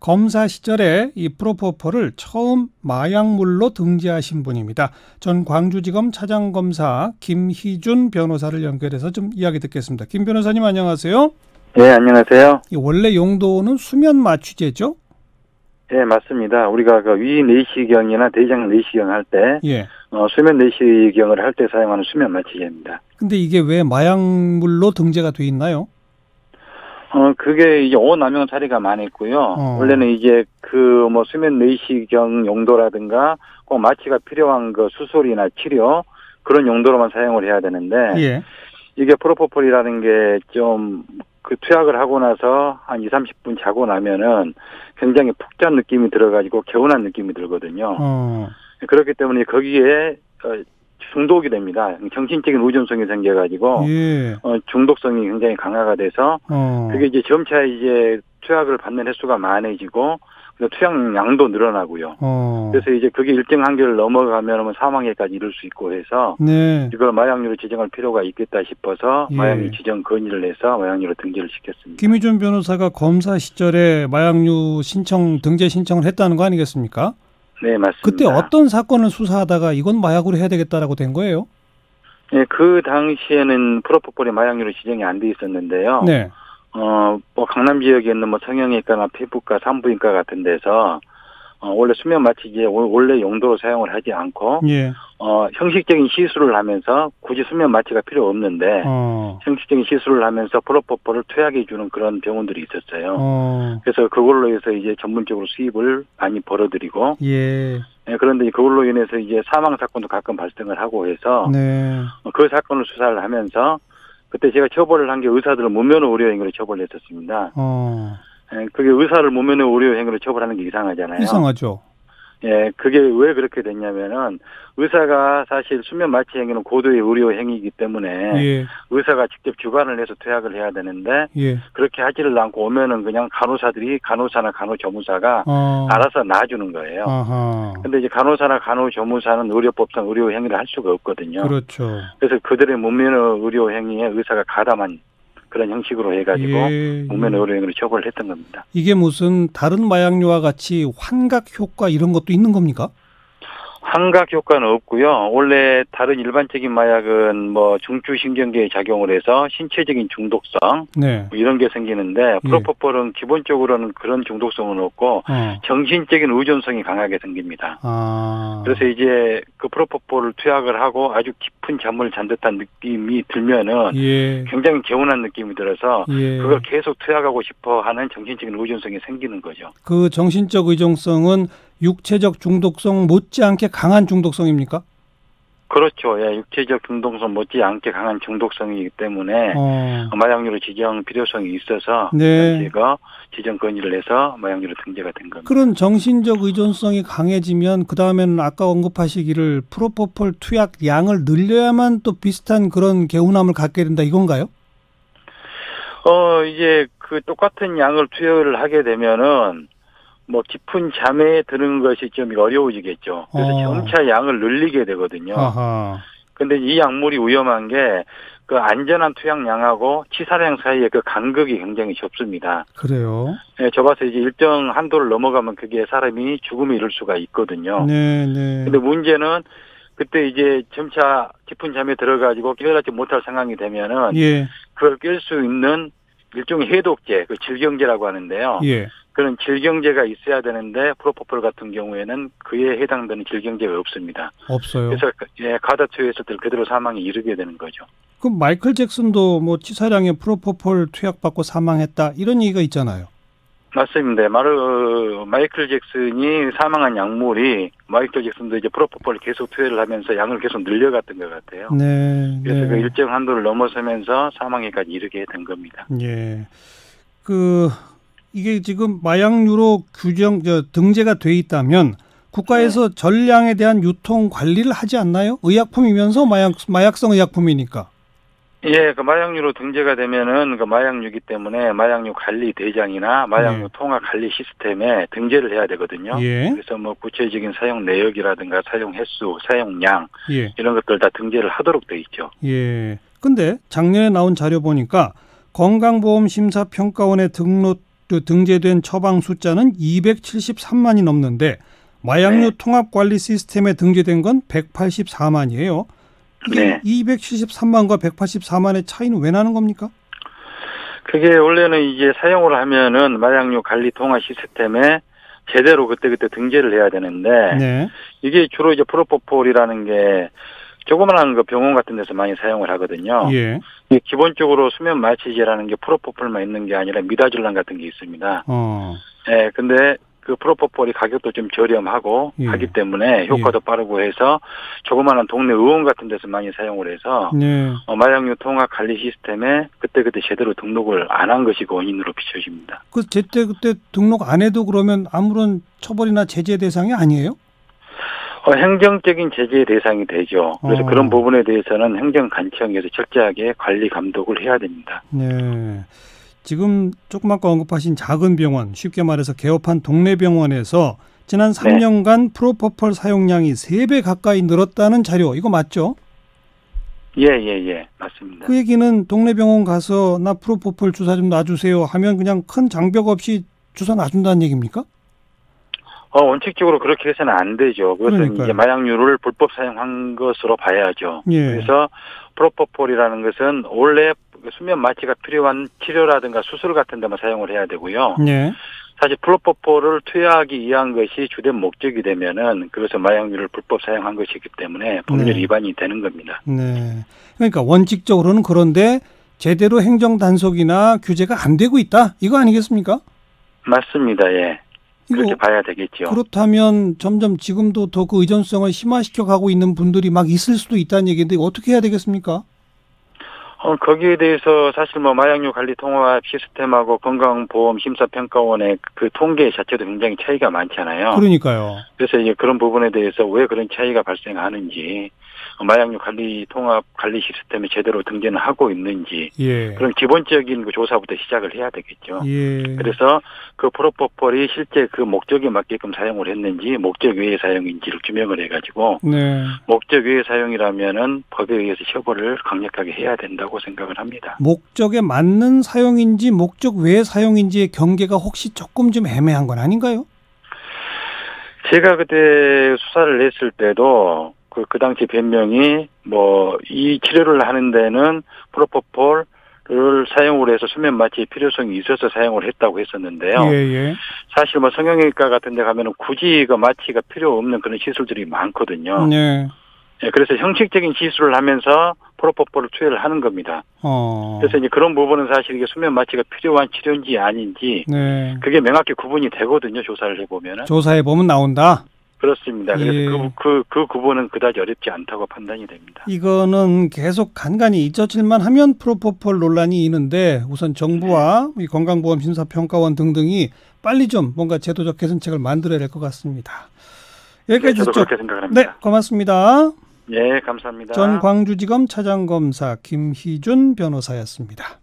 검사 시절에 이 프로포폴을 처음 마약물로 등재하신 분입니다. 전 광주지검 차장검사 김희준 변호사를 연결해서 좀 이야기 듣겠습니다. 김 변호사님 안녕하세요. 네, 안녕하세요. 원래 용도는 수면 마취제죠? 네, 맞습니다. 우리가 그 위 내시경이나 대장 내시경 할 때, 수면 내시경을 할 때 사용하는 수면 마취제입니다. 근데 이게 왜 마약물로 등재가 돼 있나요? 그게 이제 오남용 사례가 많이 있고요. 원래는 이제 수면 내시경 용도라든가 꼭 마취가 필요한 그 수술이나 치료 그런 용도로만 사용을 해야 되는데, 이게 프로포폴이라는 게 좀 투약을 하고 나서 한 20-30분 자고 나면은 굉장히 푹 잔 느낌이 들어가지고 개운한 느낌이 들거든요. 그렇기 때문에 거기에 중독이 됩니다. 정신적인 의존성이 생겨가지고 중독성이 굉장히 강화가 돼서 그게 이제 점차 이제 투약을 받는 횟수가 많아지고 투약량도 늘어나고요. 그래서 이제 그게 일정 한계를 넘어가면 사망에까지 이를 수 있고 해서 이걸 마약류로 지정할 필요가 있겠다 싶어서 마약류 지정 건의를 해서 마약류로 등재를 시켰습니다. 김희준 변호사가 검사 시절에 마약류 등재 신청을 했다는 거 아니겠습니까? 네, 맞습니다. 그때 어떤 사건을 수사하다가 이건 마약으로 해야 되겠다라고 된 거예요? 네, 그 당시에는 프로포폴이 마약류로 지정이 안 돼 있었는데요. 강남 지역에 있는 성형외과나 피부과, 산부인과 같은 데서 원래 수면 마취제 원래 용도로 사용을 하지 않고 형식적인 시술을 하면서 굳이 수면 마취가 필요 없는데 형식적인 시술을 하면서 프로포폴을 투약해 주는 그런 병원들이 있었어요. 그래서 그걸로 해서 이제 전문적으로 수입을 많이 벌어들이고 그런데 그걸로 인해서 이제 사망 사건도 가끔 발생을 하고 해서 그 사건을 수사를 하면서 그때 제가 처벌을 한 게 의사들을 무면허 의료 행위로 처벌했었습니다. 그게 의사를 무면허 의료 행위로 처벌하는 게 이상하잖아요. 이상하죠. 그게 왜 그렇게 됐냐면은 의사가 사실 수면 마취 행위는 고도의 의료 행위이기 때문에 의사가 직접 주관을 해서 투약을 해야 되는데 그렇게 하지를 않고 오면은 그냥 간호사나 간호조무사가 알아서 놔주는 거예요. 근데 이제 간호사나 간호조무사는 의료법상 의료 행위를 할 수가 없거든요. 그렇죠. 그래서 그들의 무면허 의료 행위에 의사가 가담한 그런 형식으로 해가지고 무면허 의료 행위로 처벌을 했던 겁니다. 이게 무슨 다른 마약류와 같이 환각 효과 이런 것도 있는 겁니까? 환각 효과는 없고요. 원래 다른 일반적인 마약은 중추신경계에 작용을 해서 신체적인 중독성 이런 게 생기는데 프로포폴은 기본적으로는 그런 중독성은 없고 정신적인 의존성이 강하게 생깁니다. 그래서 이제 그 프로포폴을 투약을 하고 아주 깊은 잠을 잔 듯한 느낌이 들면은 굉장히 개운한 느낌이 들어서 그걸 계속 투약하고 싶어 하는 정신적인 의존성이 생기는 거죠. 그 정신적 의존성은 육체적 중독성 못지않게 강한 중독성입니까? 그렇죠. 육체적 중독성 못지않게 강한 중독성이기 때문에 마약류로 지정 필요성이 있어서 제가 지정 건의를 해서 마약류로 등재가 된 겁니다. 그런 정신적 의존성이 강해지면 그 다음에는 아까 언급하시기를 프로포폴 투약 양을 늘려야만 또 비슷한 그런 개운함을 갖게 된다 이건가요? 이제 그 똑같은 양을 투여를 하게 되면은 깊은 잠에 드는 것이 좀 어려워지겠죠. 그래서 점차 양을 늘리게 되거든요. 근데 이 약물이 위험한 게 그 안전한 투약량하고 치사량 사이에 그 간극이 굉장히 좁습니다. 그래요? 좁아서 이제 일정 한도를 넘어가면 그게 사람이 죽음에 이를 수가 있거든요. 근데 문제는 그때 이제 점차 깊은 잠에 들어가지고 깨어나지 못할 상황이 되면은 그걸 깰 수 있는 일종의 해독제, 그 질경제라고 하는데요. 그런 질경제가 있어야 되는데 프로포폴 같은 경우에는 그에 해당되는 질경제가 없습니다. 없어요. 그래서 가다 투여했을 때 그대로 사망에 이르게 되는 거죠. 그럼 마이클 잭슨도 치사량의 프로포폴 투약받고 사망했다 이런 얘기가 있잖아요. 맞습니다. 마이클 잭슨이 사망한 약물이 마이클 잭슨도 이제 프로포폴을 계속 투여를 하면서 양을 계속 늘려갔던 것 같아요. 그래서 그 일정 한도를 넘어서면서 사망에까지 이르게 된 겁니다. 이게 지금 마약류로 등재가 돼 있다면 국가에서 전량에 대한 유통 관리를 하지 않나요? 의약품이면서 마약성 의약품이니까. 그 마약류로 등재가 되면은 그 마약류이기 때문에 마약류 관리 대장이나 마약류 통화 관리 시스템에 등재를 해야 되거든요. 그래서 구체적인 사용 내역이라든가 사용 횟수, 사용량 이런 것들 다 등재를 하도록 돼 있죠. 근데 작년에 나온 자료 보니까 건강보험심사평가원에 등재된 처방 숫자는 273만이 넘는데 마약류 통합관리 시스템에 등재된 건 184만이에요. 네. 273만과 184만의 차이는 왜 나는 겁니까? 그게 원래는 이제 사용을 하면은 마약류 관리 통합 시스템에 제대로 그때그때 등재를 해야 되는데 이게 주로 이제 프로포폴이라는 게 조그만한 그 병원 같은 데서 많이 사용을 하거든요. 예. 기본적으로 수면 마취제라는 게 프로포폴만 있는 게 아니라 미다졸람 같은 게 있습니다. 예, 근데 그 프로포폴이 가격도 좀 저렴하고 하기 때문에 효과도 빠르고 해서 조그마한 동네 의원 같은 데서 많이 사용을 해서 마약류 통합 관리 시스템에 그때그때 제대로 등록을 안 한 것이 그 원인으로 비춰집니다. 그 제때 그때 등록 안 해도 그러면 아무런 처벌이나 제재 대상이 아니에요? 행정적인 제재 대상이 되죠. 그래서 그런 부분에 대해서는 행정관청에서 철저하게 관리 감독을 해야 됩니다. 네. 지금 조금 아까 언급하신 작은 병원, 쉽게 말해서 개업한 동네 병원에서 지난 3년간 프로포폴 사용량이 3배 가까이 늘었다는 자료, 이거 맞죠? 예, 맞습니다. 그 얘기는 동네 병원 가서 나 프로포폴 주사 좀 놔주세요 하면 그냥 큰 장벽 없이 주사 놔준다는 얘기입니까? 원칙적으로 그렇게 해서는 안 되죠. 그것은 그러니까요. 이제 마약류를 불법 사용한 것으로 봐야죠. 그래서 프로포폴이라는 것은 원래 수면 마취가 필요한 치료라든가 수술 같은 데만 사용을 해야 되고요. 사실 프로포폴을 투여하기 위한 것이 주된 목적이 되면은 그것은 마약류를 불법 사용한 것이기 때문에 법률 위반이 되는 겁니다. 네. 그러니까 원칙적으로는 그런데 제대로 행정 단속이나 규제가 안 되고 있다. 이거 아니겠습니까? 맞습니다. 예. 그렇게 봐야 되겠죠. 그렇다면 점점 지금도 더 그 의존성을 심화시켜 가고 있는 분들이 막 있을 수도 있다는 얘기인데 어떻게 해야 되겠습니까? 거기에 대해서 사실 마약류 관리 통합 시스템하고 건강보험심사평가원의 그 통계 자체도 굉장히 차이가 많잖아요. 그러니까요. 그래서 이제 그런 부분에 대해서 왜 그런 차이가 발생하는지, 마약류 관리 통합 관리 시스템에 제대로 등재는 하고 있는지, 그런 기본적인 그 조사부터 시작을 해야 되겠죠. 그래서 그 프로포폴이 실제 그 목적에 맞게끔 사용을 했는지, 목적 외의 사용인지를 규명을 해가지고, 목적 외의 사용이라면은 법에 의해서 처벌을 강력하게 해야 된다고 생각을 합니다. 목적에 맞는 사용인지 목적 외의 사용인지의 경계가 혹시 조금 좀 애매한 건 아닌가요? 제가 그때 수사를 했을 때도 그 당시 변명이 이 치료를 하는 데는 프로포폴을 사용을 해서 수면 마취의 필요성이 있어서 사용을 했다고 했었는데요. 사실 성형외과 같은 데 가면은 굳이 그 마취가 필요 없는 그런 시술들이 많거든요. 그래서 형식적인 시술을 하면서 프로포폴을 투여를 하는 겁니다. 그래서 이제 그런 부분은 사실 이게 수면 마취가 필요한 치료인지 아닌지 그게 명확히 구분이 되거든요. 조사를 해보면은. 조사해보면 나온다? 그렇습니다. 그래서 그 구분은 그다지 어렵지 않다고 판단이 됩니다. 이거는 계속 간간히 잊어질만 하면 프로포폴 논란이 있는데 우선 정부와 이 건강보험심사평가원 등등이 빨리 좀 뭔가 제도적 개선책을 만들어야 될 것 같습니다. 여기까지 저도 그렇게 생각합니다. 네, 고맙습니다. 네, 감사합니다. 전 광주지검 차장검사 김희준 변호사였습니다.